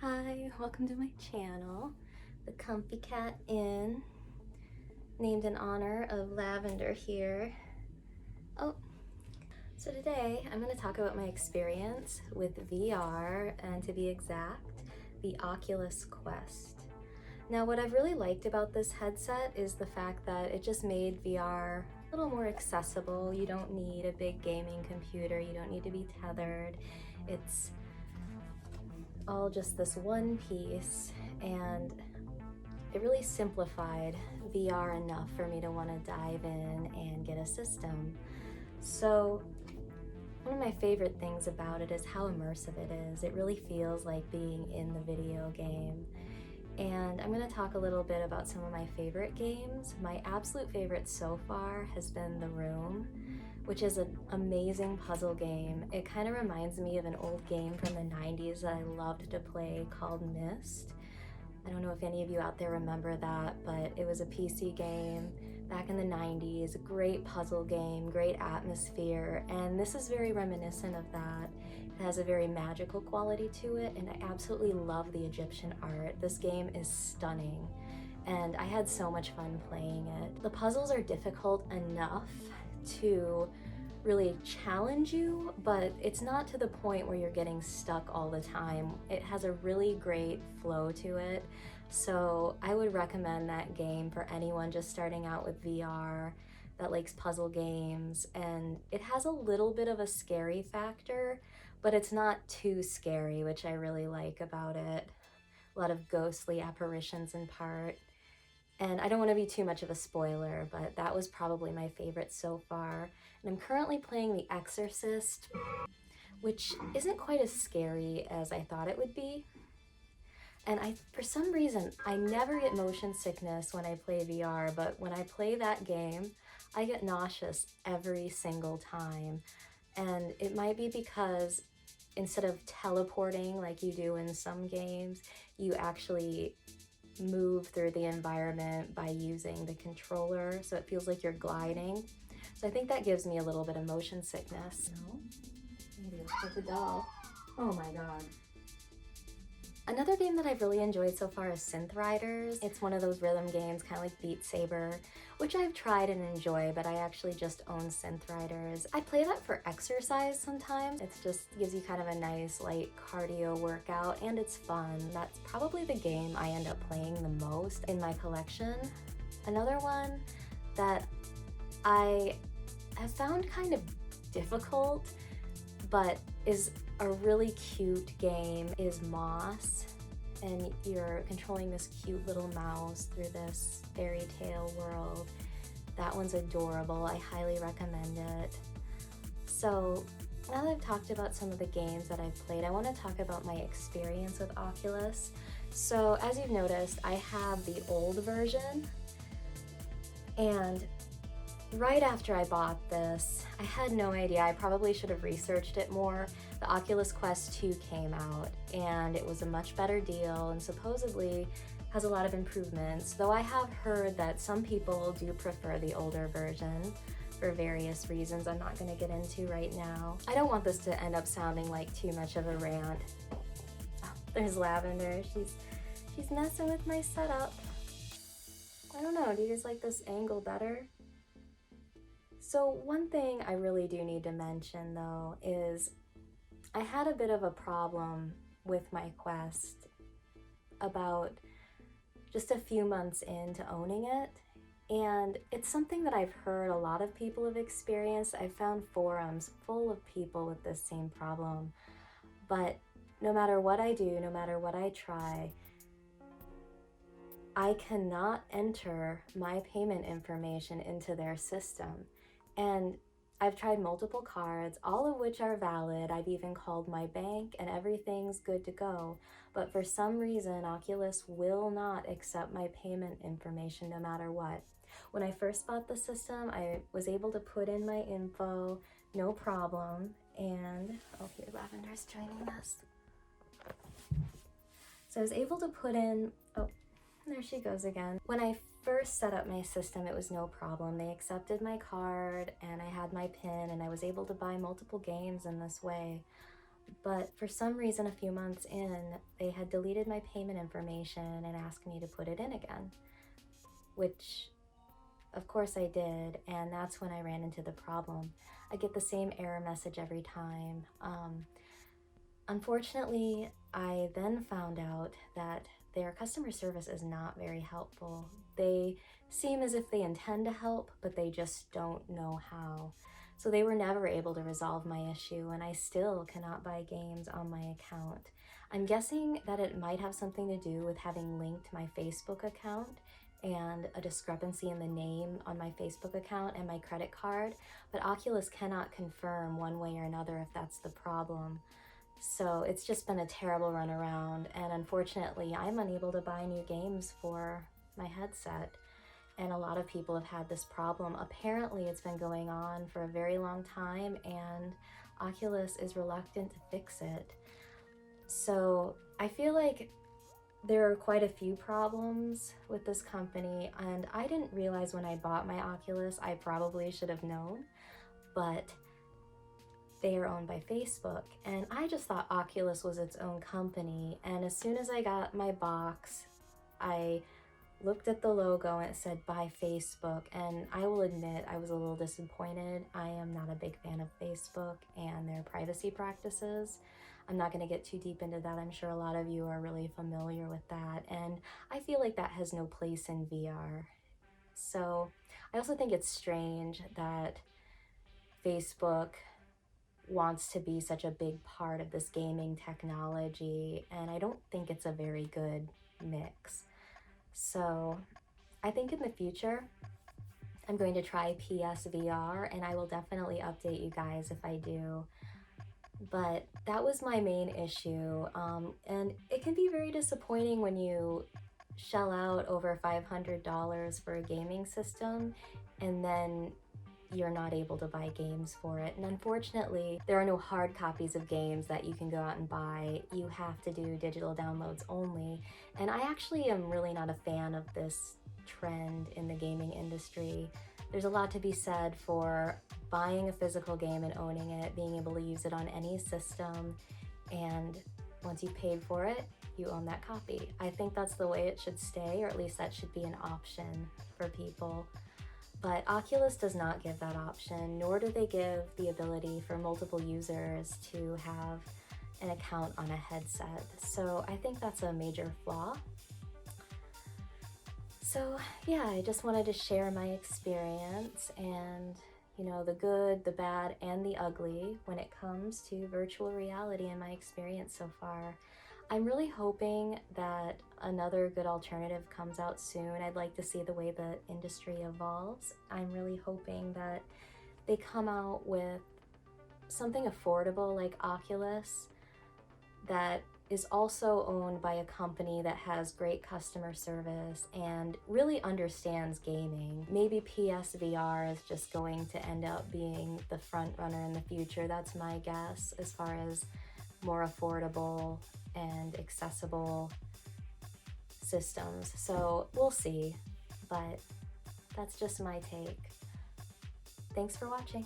Hi, welcome to my channel, the Comfy Cat Inn, named in honor of Lavender here. Oh, so today I'm going to talk about my experience with VR, and to be exact, the Oculus Quest. Now, what I've really liked about this headset is the fact that it just made VR a little more accessible. You don't need a big gaming computer, you don't need to be tethered. It's all just this one piece, and it really simplified VR enough for me to want to dive in and get a system. So one of my favorite things about it is how immersive it is. It really feels like being in the video game. And I'm going to talk a little bit about some of my favorite games. My absolute favorite so far has been The Room, which is an amazing puzzle game. It kind of reminds me of an old game from the 90s that I loved to play called Myst. I don't know if any of you out there remember that, but it was a PC game back in the 90s, great puzzle game, great atmosphere, and this is very reminiscent of that. It has a very magical quality to it, and I absolutely love the Egyptian art. This game is stunning, and I had so much fun playing it. The puzzles are difficult enough to really challenge you, but it's not to the point where you're getting stuck all the time. It has a really great flow to it, so I would recommend that game for anyone just starting out with VR that likes puzzle games. And it has a little bit of a scary factor, but it's not too scary, which I really like about it. A lot of ghostly apparitions in part. And I don't want to be too much of a spoiler, but that was probably my favorite so far. And I'm currently playing The Exorcist, which isn't quite as scary as I thought it would be. And for some reason, I never get motion sickness when I play VR, but when I play that game, I get nauseous every single time. And it might be because instead of teleporting like you do in some games, you actually move through the environment by using the controller, so it feels like you're gliding. So I think that gives me a little bit of motion sickness. No? Maybe I'll put the doll. Oh my god. Another game that I've really enjoyed so far is Synth Riders. It's one of those rhythm games, kind of like Beat Saber, which I've tried and enjoy, but I actually just own Synth Riders. I play that for exercise sometimes. It just gives you kind of a nice light cardio workout, and it's fun. That's probably the game I end up playing the most in my collection. Another one that I have found kind of difficult, but is a really cute game is Moss, and you're controlling this cute little mouse through this fairy tale world. That one's adorable. I highly recommend it. So now that I've talked about some of the games that I've played, I want to talk about my experience with Oculus. So as you've noticed, I have the old version, and right after I bought this, I had no idea. I probably should have researched it more. The Oculus Quest 2 came out, and it was a much better deal and supposedly has a lot of improvements, though I have heard that some people do prefer the older version for various reasons I'm not going to get into right now. I don't want this to end up sounding like too much of a rant. Oh, there's Lavender. She's messing with my setup. I don't know, do you guys like this angle better? So one thing I really do need to mention though is I had a bit of a problem with my Quest about just a few months into owning it, and it's something that I've heard a lot of people have experienced. I've found forums full of people with this same problem, but no matter what I do, no matter what I try, I cannot enter my payment information into their system. And I've tried multiple cards, all of which are valid. I've even called my bank and everything's good to go. But for some reason, Oculus will not accept my payment information no matter what. When I first bought the system, I was able to put in my info, no problem. And, oh, here Lavender's joining us. So I was able to put in, oh, there she goes again. When I first set up my system, it was no problem. They accepted my card and I had my PIN, and I was able to buy multiple games in this way. But for some reason, a few months in, they had deleted my payment information and asked me to put it in again, which of course I did, and that's when I ran into the problem. I get the same error message every time. Unfortunately, I then found out that their customer service is not very helpful. They seem as if they intend to help, but they just don't know how. So they were never able to resolve my issue, and I still cannot buy games on my account. I'm guessing that it might have something to do with having linked my Facebook account and a discrepancy in the name on my Facebook account and my credit card, but Oculus cannot confirm one way or another if that's the problem. So it's just been a terrible runaround, and unfortunately I'm unable to buy new games for my headset. And a lot of people have had this problem. Apparently it's been going on for a very long time, and Oculus is reluctant to fix it. So I feel like there are quite a few problems with this company, and I didn't realize when I bought my Oculus. I probably should have known, but they are owned by Facebook, and I just thought Oculus was its own company. And as soon as I got my box, I looked at the logo and it said by Facebook, and I will admit I was a little disappointed. I am not a big fan of Facebook and their privacy practices. I'm not going to get too deep into that. I'm sure a lot of you are really familiar with that, and I feel like that has no place in VR. So I also think it's strange that Facebook wants to be such a big part of this gaming technology, and I don't think it's a very good mix. So I think in the future I'm going to try PSVR, and I will definitely update you guys if I do. But that was my main issue, and it can be very disappointing when you shell out over $500 for a gaming system and then you're not able to buy games for it. And unfortunately, there are no hard copies of games that you can go out and buy. You have to do digital downloads only. And I actually am really not a fan of this trend in the gaming industry. There's a lot to be said for buying a physical game and owning it, being able to use it on any system, and once you've paid for it, you own that copy. I think that's the way it should stay, or at least that should be an option for people. But Oculus does not give that option, nor do they give the ability for multiple users to have an account on a headset. So I think that's a major flaw. So yeah, I just wanted to share my experience and, you know, the good, the bad, and the ugly when it comes to virtual reality and my experience so far. I'm really hoping that another good alternative comes out soon. I'd like to see the way the industry evolves. I'm really hoping that they come out with something affordable like Oculus that is also owned by a company that has great customer service and really understands gaming. Maybe PSVR is just going to end up being the front runner in the future. That's my guess, as far as more affordable and accessible systems. So we'll see, but that's just my take. Thanks for watching.